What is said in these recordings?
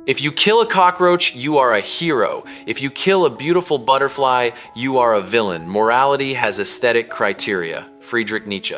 If you kill a cockroach, you are a hero. If you kill a beautiful butterfly, you are a villain. Morality has aesthetic criteria. Friedrich Nietzsche.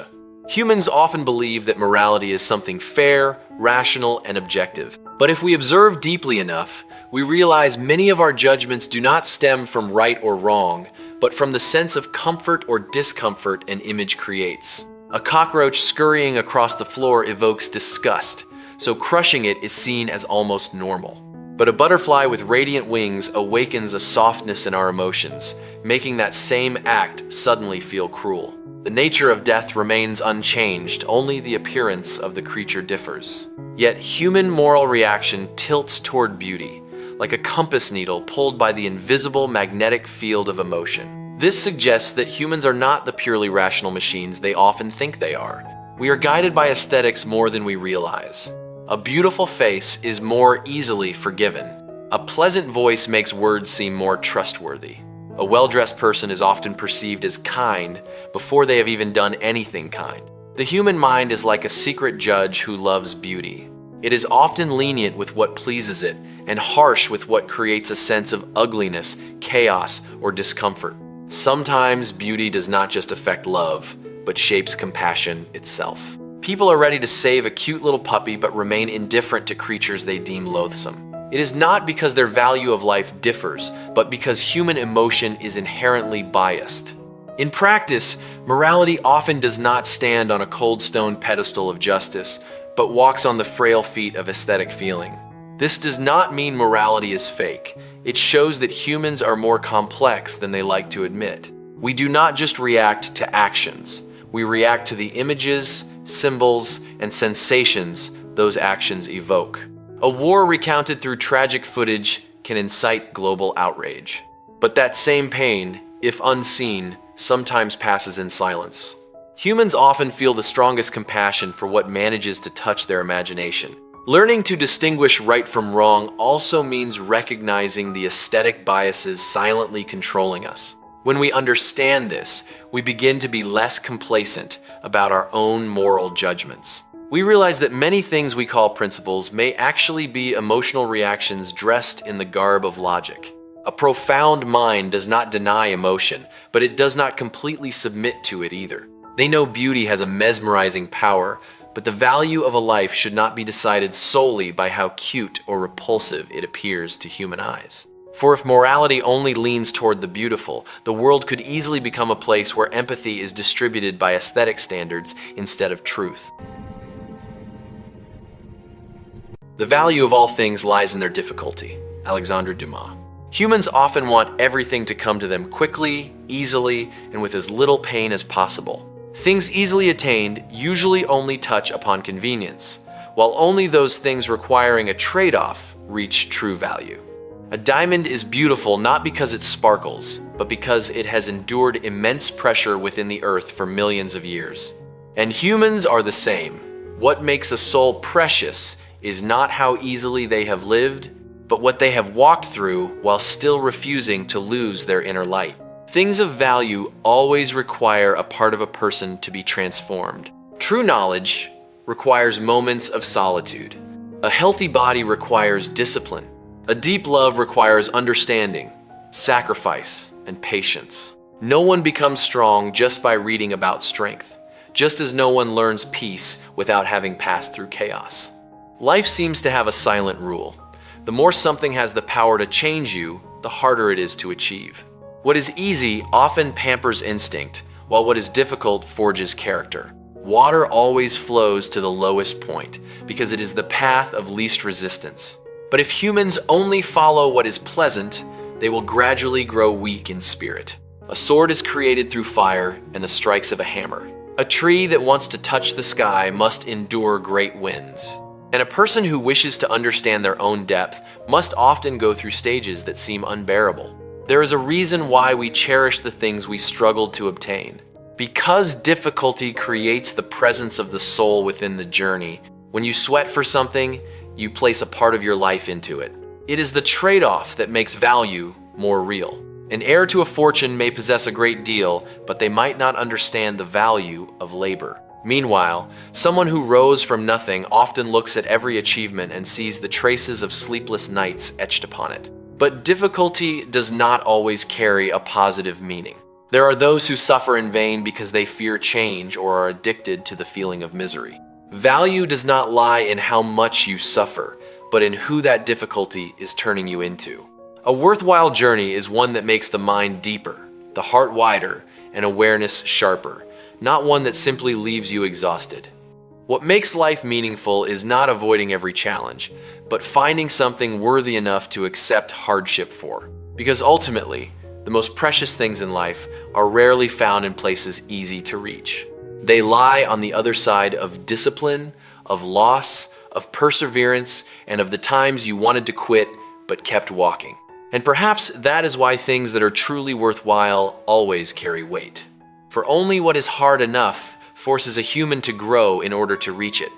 Humans often believe that morality is something fair, rational, and objective. But if we observe deeply enough, we realize many of our judgments do not stem from right or wrong, but from the sense of comfort or discomfort an image creates. A cockroach scurrying across the floor evokes disgust, so crushing it is seen as almost normal. But a butterfly with radiant wings awakens a softness in our emotions, making that same act suddenly feel cruel. The nature of death remains unchanged, only the appearance of the creature differs. Yet human moral reaction tilts toward beauty, like a compass needle pulled by the invisible magnetic field of emotion. This suggests that humans are not the purely rational machines they often think they are. We are guided by aesthetics more than we realize. A beautiful face is more easily forgiven. A pleasant voice makes words seem more trustworthy. A well-dressed person is often perceived as kind before they have even done anything kind. The human mind is like a secret judge who loves beauty. It is often lenient with what pleases it and harsh with what creates a sense of ugliness, chaos, or discomfort. Sometimes beauty does not just affect love, but shapes compassion itself. People are ready to save a cute little puppy but remain indifferent to creatures they deem loathsome. It is not because their value of life differs, but because human emotion is inherently biased. In practice, morality often does not stand on a cold stone pedestal of justice, but walks on the frail feet of aesthetic feeling. This does not mean morality is fake. It shows that humans are more complex than they like to admit. We do not just react to actions. We react to the images, symbols, and sensations those actions evoke. A war recounted through tragic footage can incite global outrage. But that same pain, if unseen, sometimes passes in silence. Humans often feel the strongest compassion for what manages to touch their imagination. Learning to distinguish right from wrong also means recognizing the aesthetic biases silently controlling us. When we understand this, we begin to be less complacent about our own moral judgments. We realize that many things we call principles may actually be emotional reactions dressed in the garb of logic. A profound mind does not deny emotion, but it does not completely submit to it either. They know beauty has a mesmerizing power, but the value of a life should not be decided solely by how cute or repulsive it appears to human eyes. For if morality only leans toward the beautiful, the world could easily become a place where empathy is distributed by aesthetic standards instead of truth. The value of all things lies in their difficulty. Alexandre Dumas. Humans often want everything to come to them quickly, easily, and with as little pain as possible. Things easily attained usually only touch upon convenience, while only those things requiring a trade-off reach true value. A diamond is beautiful not because it sparkles, but because it has endured immense pressure within the earth for millions of years. And humans are the same. What makes a soul precious is not how easily they have lived, but what they have walked through while still refusing to lose their inner light. Things of value always require a part of a person to be transformed. True knowledge requires moments of solitude. A healthy body requires discipline. A deep love requires understanding, sacrifice, and patience. No one becomes strong just by reading about strength, just as no one learns peace without having passed through chaos. Life seems to have a silent rule. The more something has the power to change you, the harder it is to achieve. What is easy often pampers instinct, while what is difficult forges character. Water always flows to the lowest point, because it is the path of least resistance. But if humans only follow what is pleasant, they will gradually grow weak in spirit. A sword is created through fire and the strikes of a hammer. A tree that wants to touch the sky must endure great winds. And a person who wishes to understand their own depth must often go through stages that seem unbearable. There is a reason why we cherish the things we struggled to obtain. Because difficulty creates the presence of the soul within the journey. When you sweat for something, you place a part of your life into it. It is the trade-off that makes value more real. An heir to a fortune may possess a great deal, but they might not understand the value of labor. Meanwhile, someone who rose from nothing often looks at every achievement and sees the traces of sleepless nights etched upon it. But difficulty does not always carry a positive meaning. There are those who suffer in vain because they fear change or are addicted to the feeling of misery. Value does not lie in how much you suffer, but in who that difficulty is turning you into. A worthwhile journey is one that makes the mind deeper, the heart wider, and awareness sharper, not one that simply leaves you exhausted. What makes life meaningful is not avoiding every challenge, but finding something worthy enough to accept hardship for. Because ultimately, the most precious things in life are rarely found in places easy to reach. They lie on the other side of discipline, of loss, of perseverance, and of the times you wanted to quit but kept walking. And perhaps that is why things that are truly worthwhile always carry weight. For only what is hard enough forces a human to grow in order to reach it.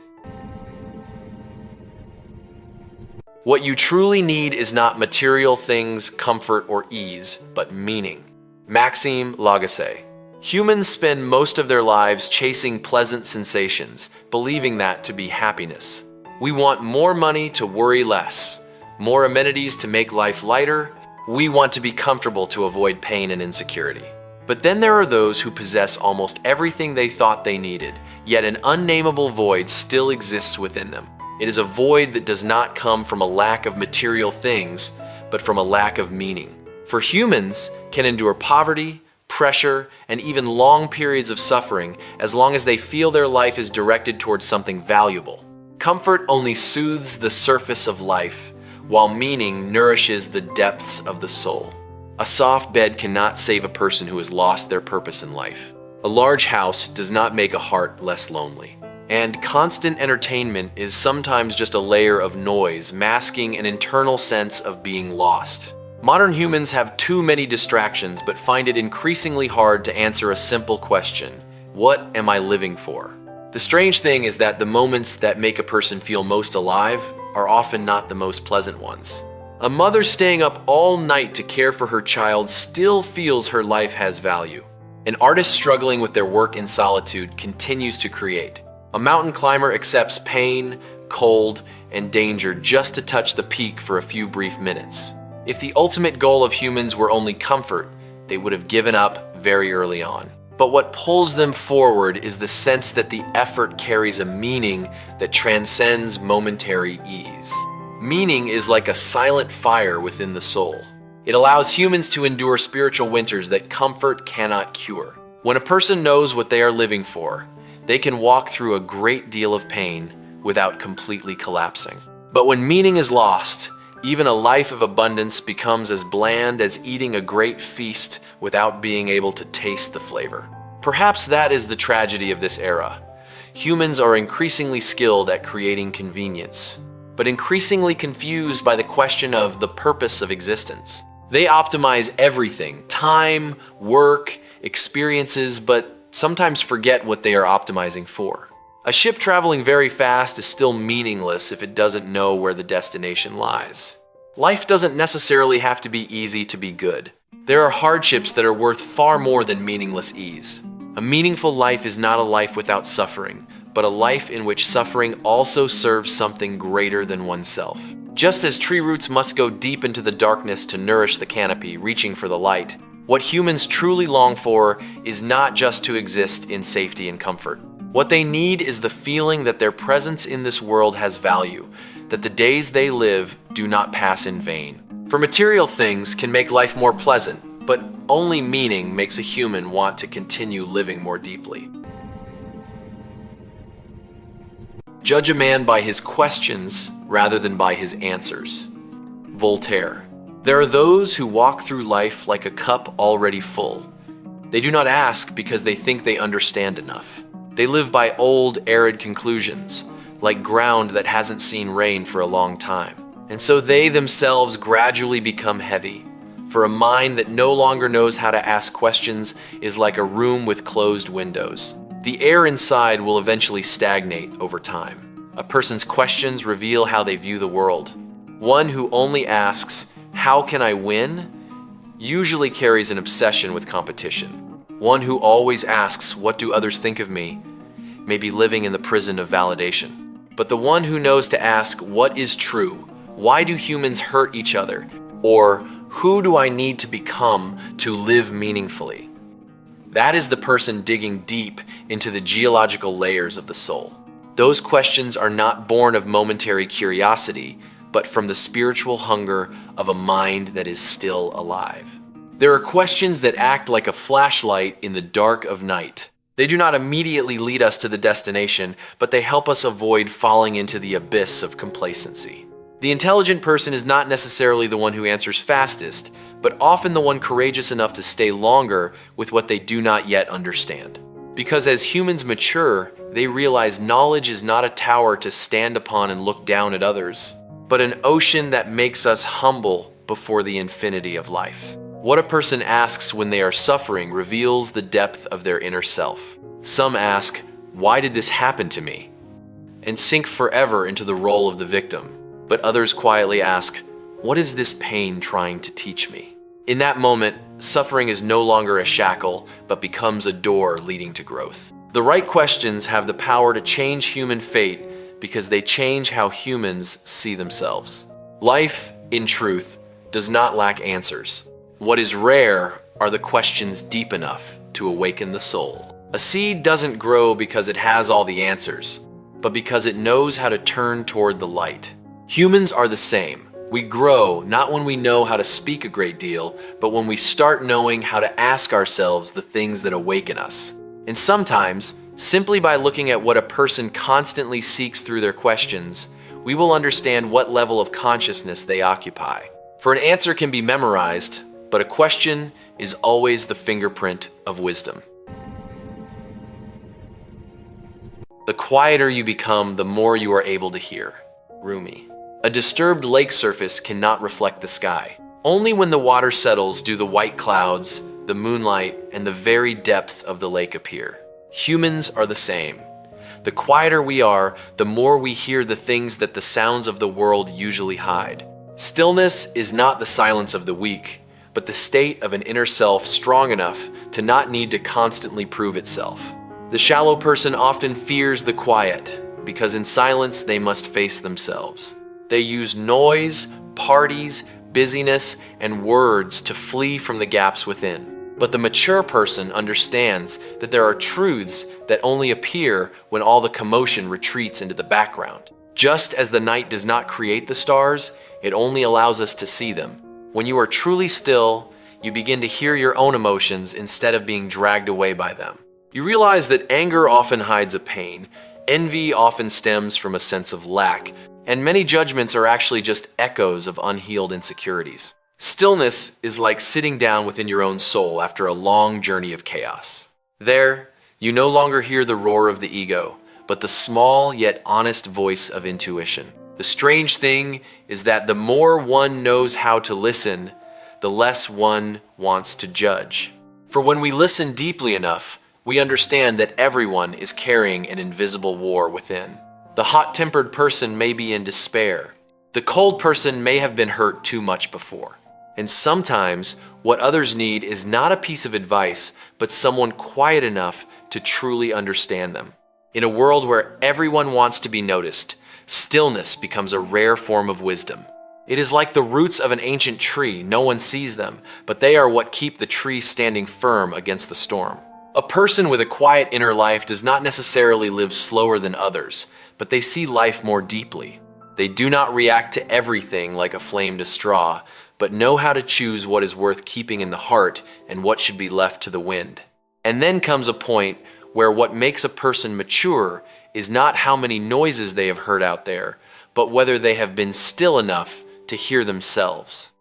What you truly need is not material things, comfort, or ease, but meaning. Maxime Lagacé. Humans spend most of their lives chasing pleasant sensations, believing that to be happiness. We want more money to worry less, more amenities to make life lighter. We want to be comfortable to avoid pain and insecurity. But then there are those who possess almost everything they thought they needed, yet an unnameable void still exists within them. It is a void that does not come from a lack of material things, but from a lack of meaning. For humans can endure poverty, pressure, and even long periods of suffering as long as they feel their life is directed towards something valuable. Comfort only soothes the surface of life, while meaning nourishes the depths of the soul. A soft bed cannot save a person who has lost their purpose in life. A large house does not make a heart less lonely. And constant entertainment is sometimes just a layer of noise masking an internal sense of being lost. Modern humans have too many distractions but find it increasingly hard to answer a simple question: what am I living for? The strange thing is that the moments that make a person feel most alive are often not the most pleasant ones. A mother staying up all night to care for her child still feels her life has value. An artist struggling with their work in solitude continues to create. A mountain climber accepts pain, cold, and danger just to touch the peak for a few brief minutes. If the ultimate goal of humans were only comfort, they would have given up very early on. But what pulls them forward is the sense that the effort carries a meaning that transcends momentary ease. Meaning is like a silent fire within the soul. It allows humans to endure spiritual winters that comfort cannot cure. When a person knows what they are living for, they can walk through a great deal of pain without completely collapsing. But when meaning is lost, even a life of abundance becomes as bland as eating a great feast without being able to taste the flavor. Perhaps that is the tragedy of this era. Humans are increasingly skilled at creating convenience, but increasingly confused by the question of the purpose of existence. They optimize everything: time, work, experiences, but sometimes forget what they are optimizing for. A ship traveling very fast is still meaningless if it doesn't know where the destination lies. Life doesn't necessarily have to be easy to be good. There are hardships that are worth far more than meaningless ease. A meaningful life is not a life without suffering, but a life in which suffering also serves something greater than oneself. Just as tree roots must go deep into the darkness to nourish the canopy, reaching for the light, what humans truly long for is not just to exist in safety and comfort. What they need is the feeling that their presence in this world has value, that the days they live do not pass in vain. For material things can make life more pleasant, but only meaning makes a human want to continue living more deeply. Judge a man by his questions rather than by his answers. Voltaire. There are those who walk through life like a cup already full. They do not ask because they think they understand enough. They live by old, arid conclusions, like ground that hasn't seen rain for a long time. And so they themselves gradually become heavy. For a mind that no longer knows how to ask questions is like a room with closed windows. The air inside will eventually stagnate over time. A person's questions reveal how they view the world. One who only asks, "How can I win?" usually carries an obsession with competition. One who always asks, "What do others think of me?" may be living in the prison of validation. But the one who knows to ask, what is true? Why do humans hurt each other? Or who do I need to become to live meaningfully? That is the person digging deep into the geological layers of the soul. Those questions are not born of momentary curiosity, but from the spiritual hunger of a mind that is still alive. There are questions that act like a flashlight in the dark of night. They do not immediately lead us to the destination, but they help us avoid falling into the abyss of complacency. The intelligent person is not necessarily the one who answers fastest, but often the one courageous enough to stay longer with what they do not yet understand. Because as humans mature, they realize knowledge is not a tower to stand upon and look down at others, but an ocean that makes us humble before the infinity of life. What a person asks when they are suffering reveals the depth of their inner self. Some ask, "Why did this happen to me?" and sink forever into the role of the victim. But others quietly ask, "What is this pain trying to teach me?" In that moment, suffering is no longer a shackle, but becomes a door leading to growth. The right questions have the power to change human fate because they change how humans see themselves. Life, in truth, does not lack answers. What is rare are the questions deep enough to awaken the soul. A seed doesn't grow because it has all the answers, but because it knows how to turn toward the light. Humans are the same. We grow not when we know how to speak a great deal, but when we start knowing how to ask ourselves the things that awaken us. And sometimes, simply by looking at what a person constantly seeks through their questions, we will understand what level of consciousness they occupy. For an answer can be memorized, but a question is always the fingerprint of wisdom. The quieter you become, the more you are able to hear. Rumi. A disturbed lake surface cannot reflect the sky. Only when the water settles do the white clouds, the moonlight, and the very depth of the lake appear. Humans are the same. The quieter we are, the more we hear the things that the sounds of the world usually hide. Stillness is not the silence of the weak, but the state of an inner self strong enough to not need to constantly prove itself. The shallow person often fears the quiet, because in silence they must face themselves. They use noise, parties, busyness, and words to flee from the gaps within. But the mature person understands that there are truths that only appear when all the commotion retreats into the background. Just as the night does not create the stars, it only allows us to see them. When you are truly still, you begin to hear your own emotions instead of being dragged away by them. You realize that anger often hides a pain, envy often stems from a sense of lack, and many judgments are actually just echoes of unhealed insecurities. Stillness is like sitting down within your own soul after a long journey of chaos. There, you no longer hear the roar of the ego, but the small yet honest voice of intuition. The strange thing is that the more one knows how to listen, the less one wants to judge. For when we listen deeply enough, we understand that everyone is carrying an invisible war within. The hot-tempered person may be in despair. The cold person may have been hurt too much before. And sometimes, what others need is not a piece of advice, but someone quiet enough to truly understand them. In a world where everyone wants to be noticed, stillness becomes a rare form of wisdom. It is like the roots of an ancient tree. No one sees them, but they are what keep the tree standing firm against the storm. A person with a quiet inner life does not necessarily live slower than others, but they see life more deeply. They do not react to everything like a flame to straw, but know how to choose what is worth keeping in the heart and what should be left to the wind. And then comes a point where what makes a person mature is not how many noises they have heard out there, but whether they have been still enough to hear themselves.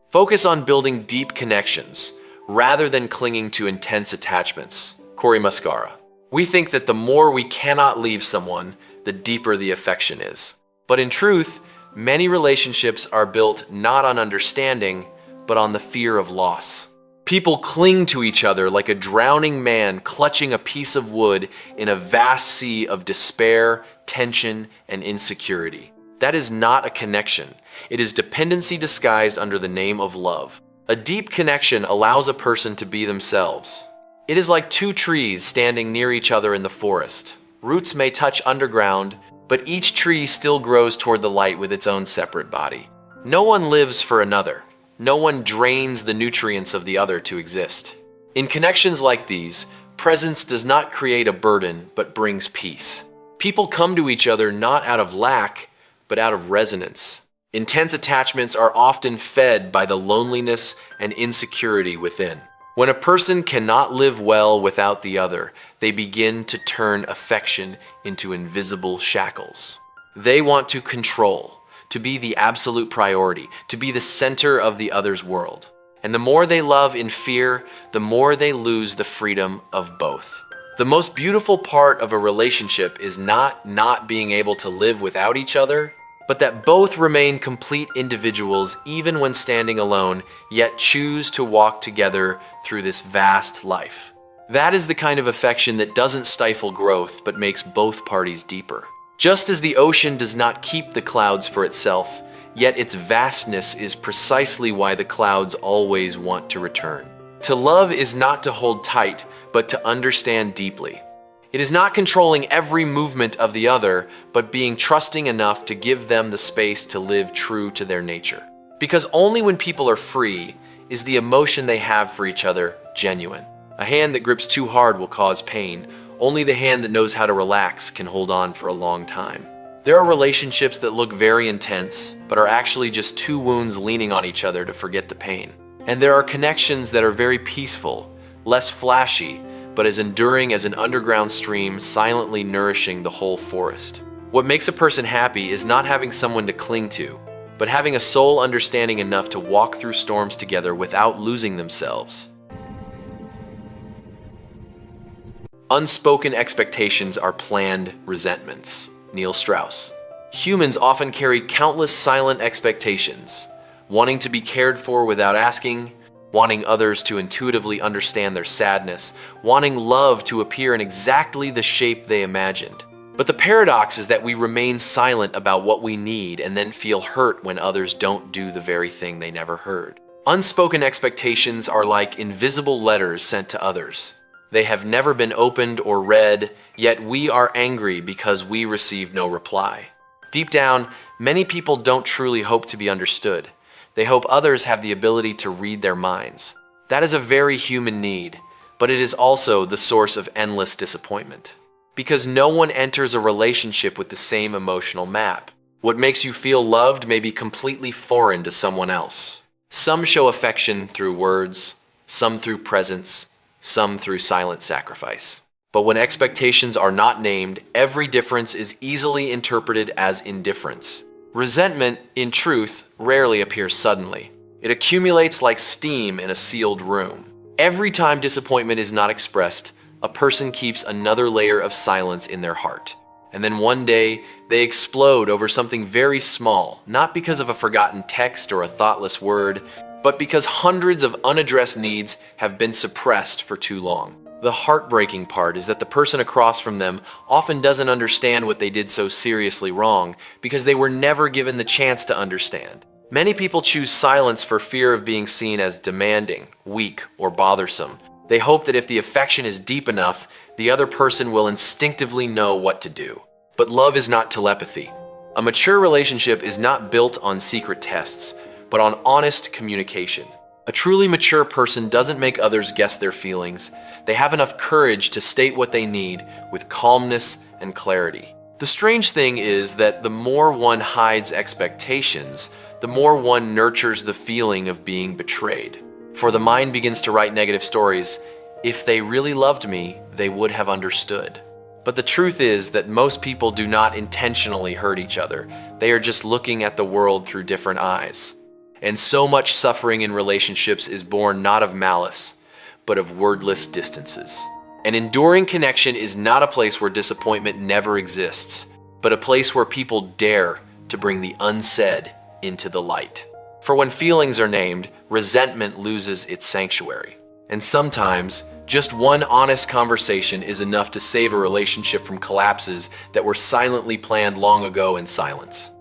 Focus on building deep connections rather than clinging to intense attachments. Cory Muscara. We think that the more we cannot leave someone, the deeper the affection is. But in truth, many relationships are built not on understanding, but on the fear of loss. People cling to each other like a drowning man clutching a piece of wood in a vast sea of despair, tension, and insecurity. That is not a connection. It is dependency disguised under the name of love. A deep connection allows a person to be themselves. It is like two trees standing near each other in the forest. Roots may touch underground, but each tree still grows toward the light with its own separate body. No one lives for another. No one drains the nutrients of the other to exist. In connections like these, presence does not create a burden, but brings peace. People come to each other not out of lack, but out of resonance. Intense attachments are often fed by the loneliness and insecurity within. When a person cannot live well without the other, they begin to turn affection into invisible shackles. They want to control, to be the absolute priority, to be the center of the other's world. And the more they love in fear, the more they lose the freedom of both. The most beautiful part of a relationship is not being able to live without each other, but that both remain complete individuals even when standing alone, yet choose to walk together through this vast life. That is the kind of affection that doesn't stifle growth, but makes both parties deeper. Just as the ocean does not keep the clouds for itself, yet its vastness is precisely why the clouds always want to return. To love is not to hold tight, but to understand deeply. It is not controlling every movement of the other, but being trusting enough to give them the space to live true to their nature. Because only when people are free is the emotion they have for each other genuine. A hand that grips too hard will cause pain. Only the hand that knows how to relax can hold on for a long time. There are relationships that look very intense, but are actually just two wounds leaning on each other to forget the pain. And there are connections that are very peaceful, less flashy, but as enduring as an underground stream silently nourishing the whole forest. What makes a person happy is not having someone to cling to, but having a soul understanding enough to walk through storms together without losing themselves. Unspoken expectations are planned resentments. Neil Strauss. Humans often carry countless silent expectations, wanting to be cared for without asking, wanting others to intuitively understand their sadness, wanting love to appear in exactly the shape they imagined. But the paradox is that we remain silent about what we need and then feel hurt when others don't do the very thing they never heard. Unspoken expectations are like invisible letters sent to others. They have never been opened or read, yet we are angry because we receive no reply. Deep down, many people don't truly hope to be understood. They hope others have the ability to read their minds. That is a very human need, but it is also the source of endless disappointment. Because no one enters a relationship with the same emotional map. What makes you feel loved may be completely foreign to someone else. Some show affection through words, some through presence, some through silent sacrifice. But when expectations are not named, every difference is easily interpreted as indifference. Resentment, in truth, rarely appears suddenly. It accumulates like steam in a sealed room. Every time disappointment is not expressed, a person keeps another layer of silence in their heart. And then one day, they explode over something very small, not because of a forgotten text or a thoughtless word, but because hundreds of unaddressed needs have been suppressed for too long. The heartbreaking part is that the person across from them often doesn't understand what they did so seriously wrong because they were never given the chance to understand. Many people choose silence for fear of being seen as demanding, weak, or bothersome. They hope that if the affection is deep enough, the other person will instinctively know what to do. But love is not telepathy. A mature relationship is not built on secret tests, but on honest communication. A truly mature person doesn't make others guess their feelings. They have enough courage to state what they need with calmness and clarity. The strange thing is that the more one hides expectations, the more one nurtures the feeling of being betrayed. For the mind begins to write negative stories. If they really loved me, they would have understood. But the truth is that most people do not intentionally hurt each other. They are just looking at the world through different eyes. And so much suffering in relationships is born not of malice, but of wordless distances. An enduring connection is not a place where disappointment never exists, but a place where people dare to bring the unsaid into the light. For when feelings are named, resentment loses its sanctuary. And sometimes, just one honest conversation is enough to save a relationship from collapses that were silently planned long ago in silence.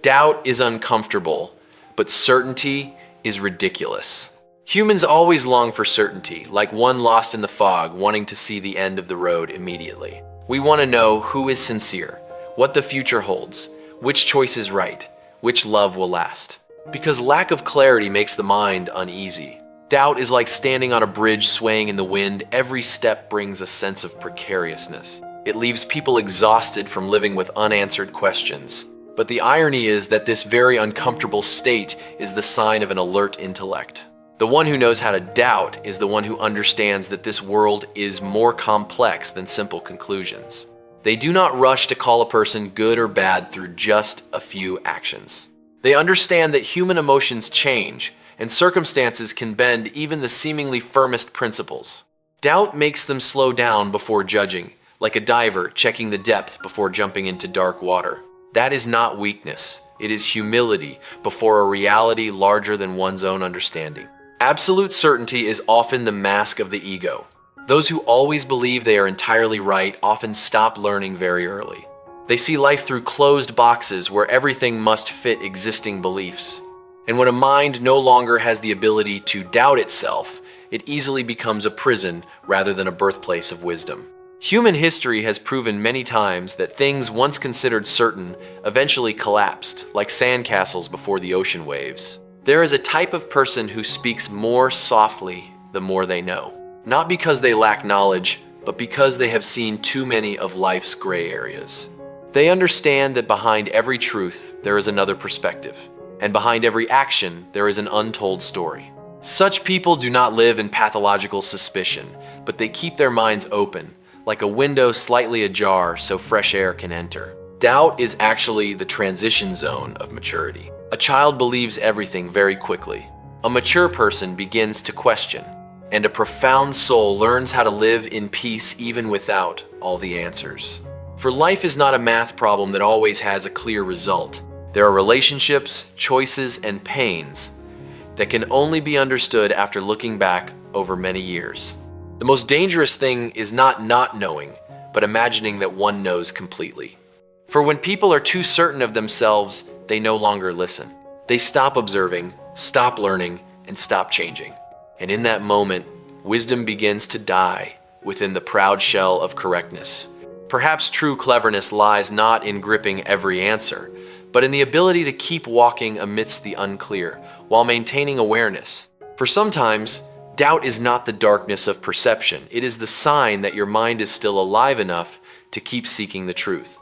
Doubt is uncomfortable, but certainty is ridiculous. Humans always long for certainty, like one lost in the fog, wanting to see the end of the road immediately. We want to know who is sincere, what the future holds, which choice is right, which love will last. Because lack of clarity makes the mind uneasy. Doubt is like standing on a bridge swaying in the wind. Every step brings a sense of precariousness. It leaves people exhausted from living with unanswered questions. But the irony is that this very uncomfortable state is the sign of an alert intellect. The one who knows how to doubt is the one who understands that this world is more complex than simple conclusions. They do not rush to call a person good or bad through just a few actions. They understand that human emotions change, and circumstances can bend even the seemingly firmest principles. Doubt makes them slow down before judging, like a diver checking the depth before jumping into dark water. That is not weakness. It is humility before a reality larger than one's own understanding. Absolute certainty is often the mask of the ego. Those who always believe they are entirely right often stop learning very early. They see life through closed boxes where everything must fit existing beliefs. And when a mind no longer has the ability to doubt itself, it easily becomes a prison rather than a birthplace of wisdom. Human history has proven many times that things once considered certain eventually collapsed, like sandcastles before the ocean waves. There is a type of person who speaks more softly the more they know. Not because they lack knowledge, but because they have seen too many of life's gray areas. They understand that behind every truth there is another perspective, and behind every action there is an untold story. Such people do not live in pathological suspicion, but they keep their minds open, like a window slightly ajar so fresh air can enter. Doubt is actually the transition zone of maturity. A child believes everything very quickly. A mature person begins to question, and a profound soul learns how to live in peace even without all the answers. For life is not a math problem that always has a clear result. There are relationships, choices, and pains that can only be understood after looking back over many years. The most dangerous thing is not knowing, but imagining that one knows completely. For when people are too certain of themselves, they no longer listen. They stop observing, stop learning, and stop changing. And in that moment, wisdom begins to die within the proud shell of correctness. Perhaps true cleverness lies not in gripping every answer, but in the ability to keep walking amidst the unclear, while maintaining awareness. For sometimes, doubt is not the darkness of perception. It is the sign that your mind is still alive enough to keep seeking the truth.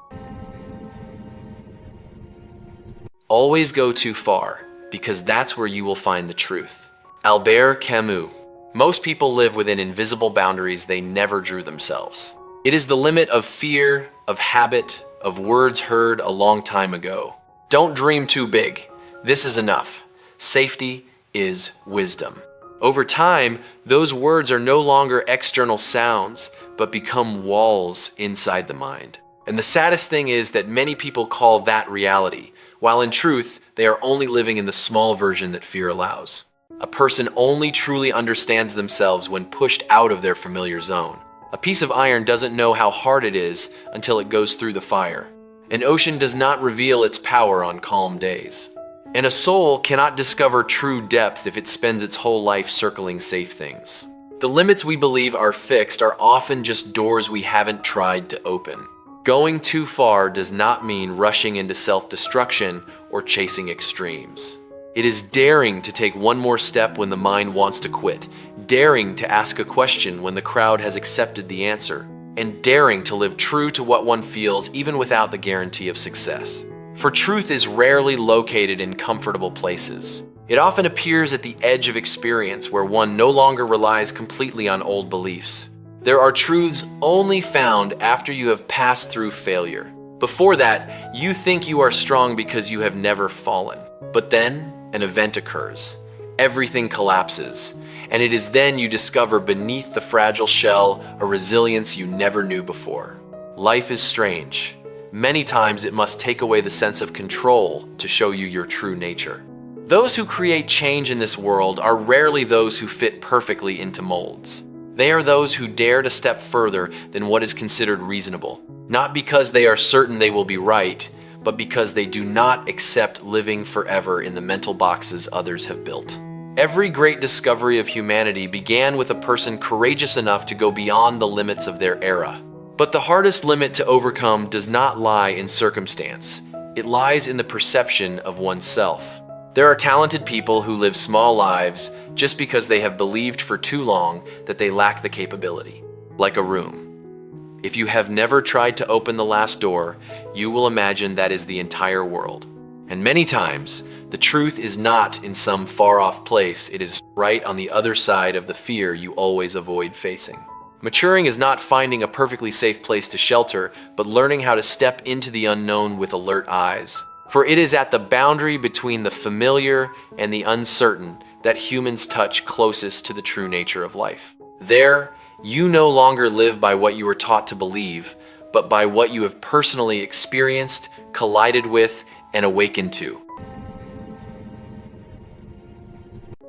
Always go too far, because that's where you will find the truth. Albert Camus. Most people live within invisible boundaries they never drew themselves. It is the limit of fear, of habit, of words heard a long time ago. Don't dream too big. This is enough. Safety is wisdom. Over time, those words are no longer external sounds, but become walls inside the mind. And the saddest thing is that many people call that reality, while in truth, they are only living in the small version that fear allows. A person only truly understands themselves when pushed out of their familiar zone. A piece of iron doesn't know how hard it is until it goes through the fire. An ocean does not reveal its power on calm days. And a soul cannot discover true depth if it spends its whole life circling safe things. The limits we believe are fixed are often just doors we haven't tried to open. Going too far does not mean rushing into self-destruction or chasing extremes. It is daring to take one more step when the mind wants to quit, daring to ask a question when the crowd has accepted the answer, and daring to live true to what one feels even without the guarantee of success. For truth is rarely located in comfortable places. It often appears at the edge of experience where one no longer relies completely on old beliefs. There are truths only found after you have passed through failure. Before that, you think you are strong because you have never fallen. But then, an event occurs. Everything collapses. And it is then you discover beneath the fragile shell a resilience you never knew before. Life is strange. Many times it must take away the sense of control to show you your true nature. Those who create change in this world are rarely those who fit perfectly into molds. They are those who dare to step further than what is considered reasonable, not because they are certain they will be right, but because they do not accept living forever in the mental boxes others have built. Every great discovery of humanity began with a person courageous enough to go beyond the limits of their era. But the hardest limit to overcome does not lie in circumstance. It lies in the perception of oneself. There are talented people who live small lives just because they have believed for too long that they lack the capability. Like a room. If you have never tried to open the last door, you will imagine that is the entire world. And many times, the truth is not in some far-off place, it is right on the other side of the fear you always avoid facing. Maturing is not finding a perfectly safe place to shelter, but learning how to step into the unknown with alert eyes. For it is at the boundary between the familiar and the uncertain that humans touch closest to the true nature of life. There, you no longer live by what you were taught to believe, but by what you have personally experienced, collided with, and awakened to.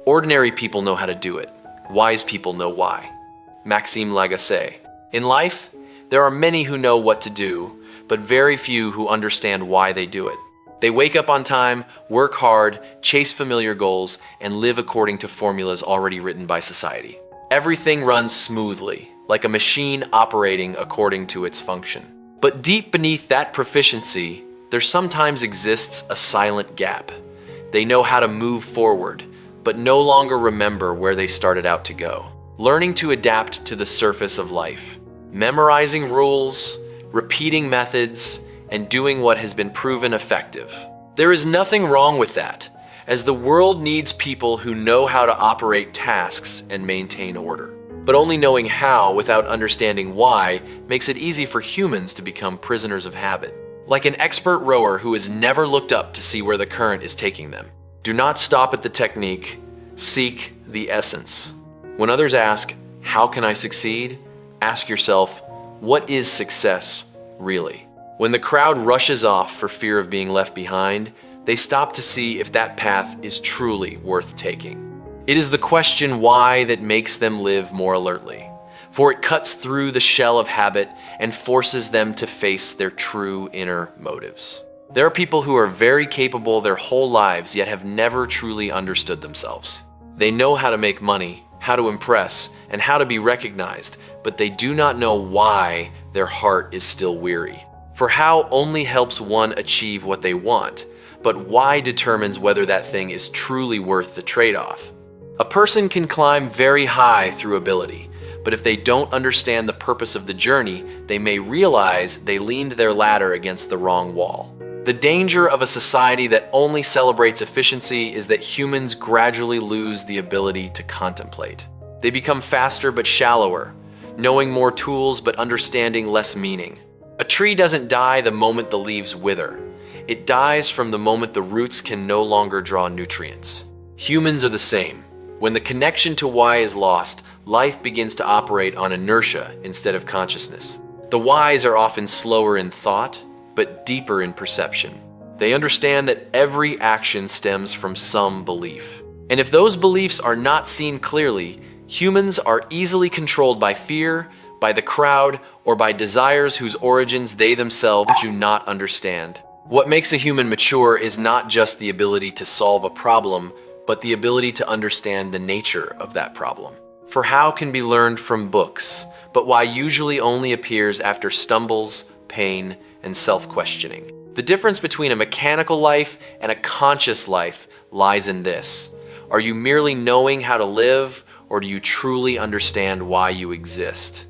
Ordinary people know how to do it. Wise people know why. Maxime Lagacé. In life, there are many who know what to do, but very few who understand why they do it. They wake up on time, work hard, chase familiar goals, and live according to formulas already written by society. Everything runs smoothly, like a machine operating according to its function. But deep beneath that proficiency, there sometimes exists a silent gap. They know how to move forward, but no longer remember where they started out to go. Learning to adapt to the surface of life, memorizing rules, repeating methods, and doing what has been proven effective. There is nothing wrong with that, as the world needs people who know how to operate tasks and maintain order. But only knowing how without understanding why makes it easy for humans to become prisoners of habit. Like an expert rower who has never looked up to see where the current is taking them. Do not stop at the technique, seek the essence. When others ask, how can I succeed? Ask yourself, what is success really? When the crowd rushes off for fear of being left behind, they stop to see if that path is truly worth taking. It is the question why that makes them live more alertly, for it cuts through the shell of habit and forces them to face their true inner motives. There are people who are very capable their whole lives yet have never truly understood themselves. They know how to make money, how to impress, and how to be recognized, but they do not know why their heart is still weary. For how only helps one achieve what they want, but why determines whether that thing is truly worth the trade-off. A person can climb very high through ability, but if they don't understand the purpose of the journey, they may realize they leaned their ladder against the wrong wall. The danger of a society that only celebrates efficiency is that humans gradually lose the ability to contemplate. They become faster but shallower, knowing more tools but understanding less meaning. A tree doesn't die the moment the leaves wither. It dies from the moment the roots can no longer draw nutrients. Humans are the same. When the connection to why is lost, life begins to operate on inertia instead of consciousness. The whys are often slower in thought, but deeper in perception. They understand that every action stems from some belief. And if those beliefs are not seen clearly, humans are easily controlled by fear, by the crowd, or by desires whose origins they themselves do not understand. What makes a human mature is not just the ability to solve a problem, but the ability to understand the nature of that problem. For how can be learned from books, but why usually only appears after stumbles, pain, and self-questioning. The difference between a mechanical life and a conscious life lies in this. Are you merely knowing how to live, or do you truly understand why you exist?